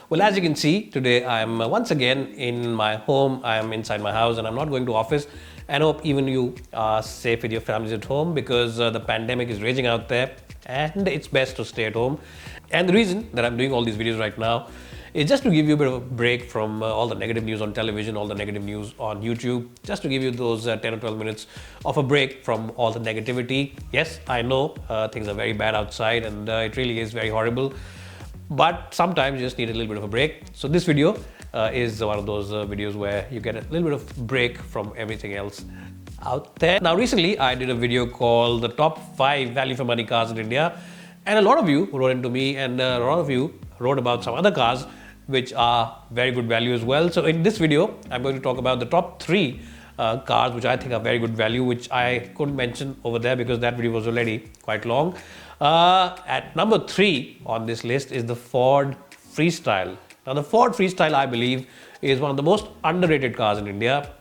Well, as you can see, today I am once again in my home. I am inside my house and I'm not going to office. And hope even you are safe with your families at home because the pandemic is raging out there and it's best to stay at home. And the reason that I'm doing all these videos right now is just to give you a bit of a break from all the negative news on television, all the negative news on YouTube, just to give you those 10 or 12 minutes of a break from all the negativity. Yes, I know things are very bad outside and it really is very horrible, but sometimes you just need a little bit of a break. So this video is one of those videos where you get a little bit of break from everything else out there. Now recently I did a video called the top 5 value for money cars in India, and a lot of you wrote into me and a lot of you wrote about some other cars which are very good value as well. So in this video I'm going to talk about the top 3 cars which I think are very good value, which I couldn't mention over there because that video was already quite long. At number 3 on this list is the Ford Freestyle. Now the Ford Freestyle, I believe, is one of the most underrated cars in India,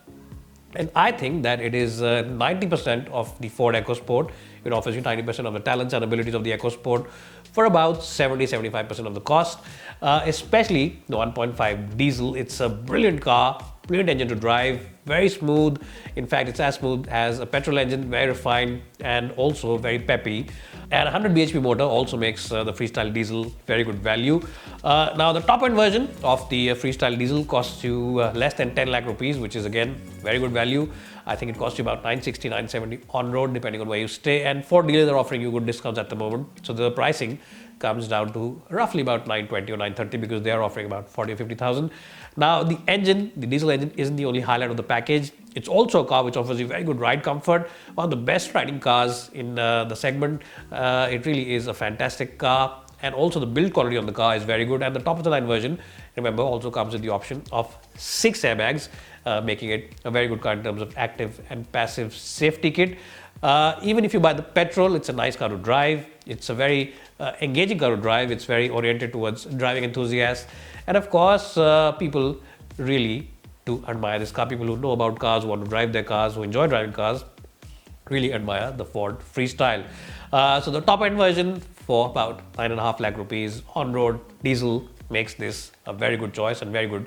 and I think that it is 90% of the Ford EcoSport. It offers you 90% of the talents and abilities of the EcoSport for about 70-75% of the cost, especially the 1.5 diesel. It's a brilliant car, brilliant engine to drive, very smooth. In fact, it's as smooth as a petrol engine, very refined and also very peppy. And a 100 bhp motor also makes the Freestyle diesel very good value. Now the top end version of the Freestyle diesel costs you less than 10 lakh rupees, which is again very good value. I think it costs you about 960, 970 on road depending on where you stay, and Ford dealers are offering you good discounts at the moment. So the pricing comes down to roughly about 920 or 930 because they are offering about 40 or 50,000. Now the engine, the diesel engine, isn't the only highlight of the package. It's also a car which offers you very good ride comfort, one of the best riding cars in the segment. It really is a fantastic car, and also the build quality on the car is very good. And the top of the line version, remember, also comes with the option of 6 airbags, making it a very good car in terms of active and passive safety kit. Even if you buy the petrol, it's a nice car to drive. It's a very engaging car to drive. It's very oriented towards driving enthusiasts. And of course, people really do admire this car. People who know about cars, who want to drive their cars, who enjoy driving cars, really admire the Ford Freestyle. So the top end version for about 9.5 lakh rupees on road diesel makes this a very good choice and very good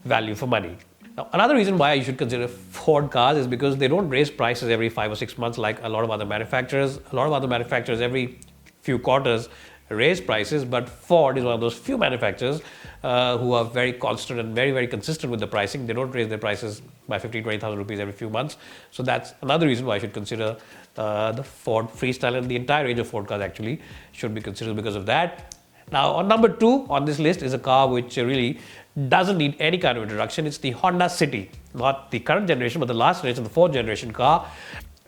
value for money. Now, another reason why you should consider Ford cars is because they don't raise prices every 5 or 6 months like a lot of other manufacturers. A lot of other manufacturers every few quarters raise prices, but Ford is one of those few manufacturers who are very constant and very, very consistent with the pricing. They don't raise their prices by 15,000-20,000 rupees every few months. So that's another reason why I should consider the Ford Freestyle, and the entire range of Ford cars actually should be considered because of that. Now on number 2 on this list is a car which really doesn't need any kind of introduction. It's the Honda City, not the current generation but the last generation, the 4th generation car.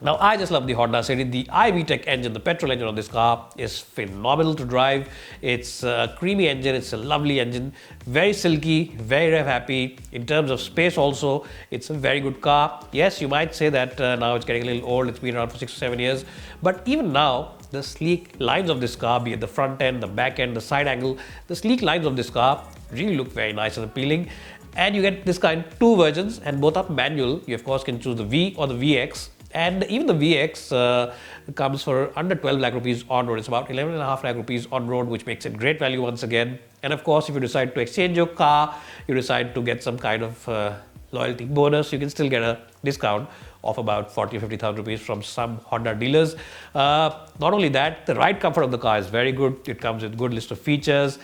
Now I just love the Honda City. The iVTEC engine, the petrol engine on this car, is phenomenal to drive. It's a creamy engine, it's a lovely engine, very silky, very rev happy. In terms of space also, it's a very good car. Yes, you might say that now it's getting a little old, it's been around for 6 or 7 years, but even now the sleek lines of this car, be it the front end, the back end, the side angle, the sleek lines of this car really look very nice and appealing. And you get this car in 2 versions, and both are manual. You of course can choose the V or the VX. And even the VX comes for under 12 lakh rupees on road. It's about 11.5 lakh rupees on road, which makes it great value once again. And of course, if you decide to exchange your car, you decide to get some kind of loyalty bonus, you can still get a discount of about 40 or 50,000 rupees from some Honda dealers. Not only that, the ride comfort of the car is very good. It comes with a good list of features.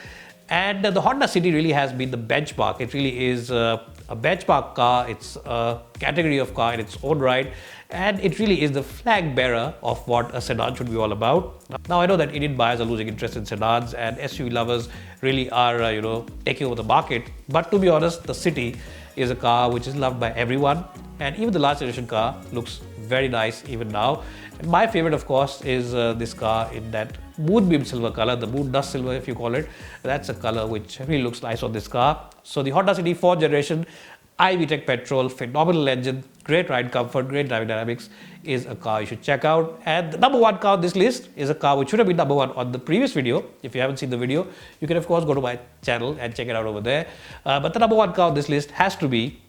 And the Honda City really has been the benchmark. It really is a benchmark car. It's a category of car in its own right. And it really is the flag bearer of what a sedan should be all about. Now I know that Indian buyers are losing interest in sedans and SUV lovers really are taking over the market. But to be honest, the City is a car which is loved by everyone. And even the last generation car looks very nice even now. And my favorite, of course, is this car in that moonbeam silver color, the moon dust silver if you call it. That's a color which really looks nice on this car. So the Honda City 4th generation iVTEC petrol, phenomenal engine, great ride comfort, great driving dynamics, is a car you should check out. And the number 1 car on this list is a car which should have been number 1 on the previous video. If you haven't seen the video, you can of course go to my channel and check it out over there. But the number 1 car on this list has to be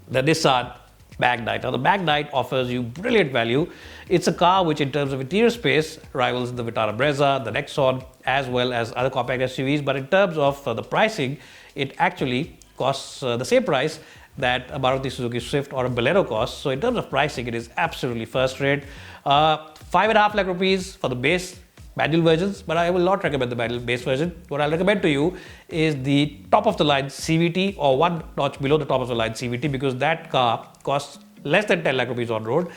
the Nissan Magnite. Now the Magnite offers you brilliant value. It's a car which in terms of interior space rivals the Vitara Brezza, the Nexon, as well as other compact SUVs. But in terms of the pricing, it actually costs the same price that a Maruti Suzuki Swift or a Bolero costs. So in terms of pricing, it is absolutely first rate. 5.5 lakh rupees for the base manual versions, but I will not recommend the manual base version. What I'll recommend to you is the top of the line CVT or one notch below the top of the line CVT, because that car costs less than 10 lakh rupees on road,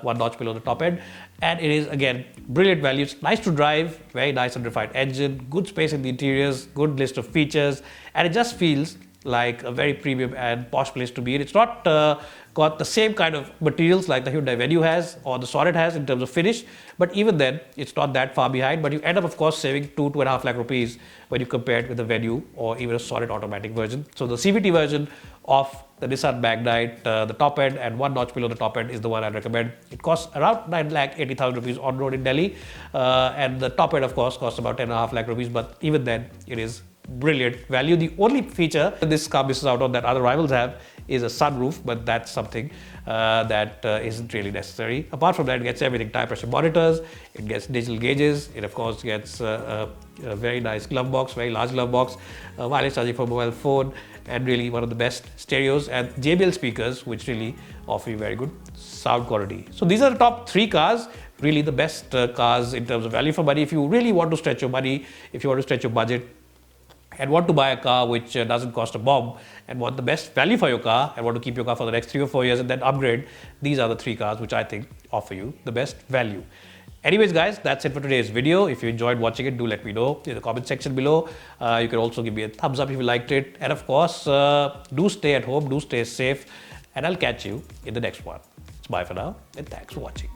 one notch below the top end, and it is again brilliant value. It's nice to drive, very nice and refined engine, good space in the interiors, good list of features, and it just feels like a very premium and posh place to be in. It's not got the same kind of materials like the Hyundai Venue has or the Sonnet has in terms of finish, but even then, it's not that far behind. But you end up, of course, saving 2.5 lakh rupees when you compare it with the Venue or even a Sonnet automatic version. So the CVT version of the Nissan Magnite, the top end and one notch below the top end is the one I recommend. It costs around 9,80,000 rupees on road in Delhi, and the top end, of course, costs about 10.5 lakh rupees. But even then, it is brilliant value. The only feature this car misses out on that other rivals have is a sunroof, but that's something that isn't really necessary. Apart from that, it gets everything: tire pressure monitors, it gets digital gauges, it of course gets a very nice glove box, very large glove box, wireless charging for mobile phone, and really one of the best stereos and JBL speakers, which really offer you very good sound quality. So these are the top 3 cars, really the best cars in terms of value for money. If you really want to stretch your money, if you want to stretch your budget, and want to buy a car which doesn't cost a bomb, and want the best value for your car, and want to keep your car for the next 3 or 4 years and then upgrade, these are the 3 cars which I think offer you the best value. Anyways, guys, that's it for today's video. If you enjoyed watching it, do let me know in the comment section below. You can also give me a thumbs up if you liked it. And of course, do stay at home, do stay safe, and I'll catch you in the next one. Bye for now, and thanks for watching.